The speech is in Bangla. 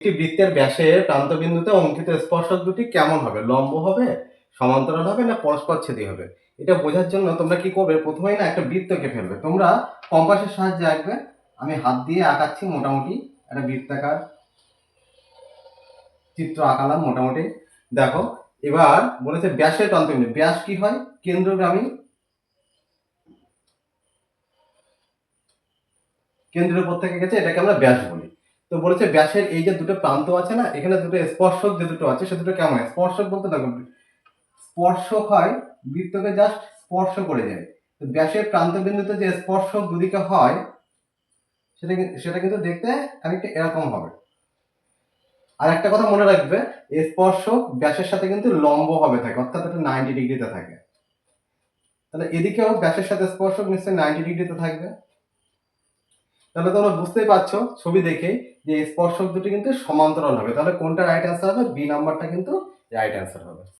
একটি বৃত্তের ব্যাসে প্রান্তবিন্দুতে অঙ্কিত স্পর্শক দুটি কেমন হবে? লম্ব হবে, সমান্তরাল হবে না পরস্পরচ্ছেদী হবে? এটা বোঝার জন্য তোমরা কি করবে, প্রথমেই না একটা বৃত্ত এঁকে ফেলবে। তোমরা কম্পাসের সাহায্যে আঁকবে। আমি হাত দিয়ে আঁকাচ্ছি মোটামুটি একটা বৃত্তাকার চিত্র আঁকালাম মোটামুটি। দেখো, এবার বলেছে ব্যাসের প্রান্তবিন্দু। ব্যাস কি হয়? কেন্দ্রগামী, কেন্দ্রের উপর থেকে গেছে, এটাকে আমরা ব্যাস বলি। তো বলেছে ব্যাসের এই যে দুটো প্রান্ত আছে না, এখানে দুটো স্পর্শক যে দুটো আছে সে দুটো কেমন হয়? স্পর্শক বলতে দেখো, স্পর্শক হয় বৃত্তকে জাস্ট স্পর্শ করে যায়। তো ব্যাসের প্রান্তবিন্দুতে যে স্পর্শক দুদিকে হয় সেটা কিন্তু দেখতে খানিকটা এরকম হবে। আর একটা কথা মনে রাখবে, এই স্পর্শক ব্যাসের সাথে কিন্তু লম্ব হবে থাকে, অর্থাৎ এটা 90 ডিগ্রিতে থাকে। তাহলে এদিকেও ব্যাসের সাথে স্পর্শক নিশ্চয়ই 90 ডিগ্রিতে থাকবে। তাহলে তোমরা বুঝতেই পারছো ছবি দেখে যে স্পর্শক দুটি কিন্তু সমান্তরাল হবে। তাহলে কোনটা রাইট অ্যান্সার হবে? বি নাম্বারটা কিন্তু রাইট অ্যান্সার হবে।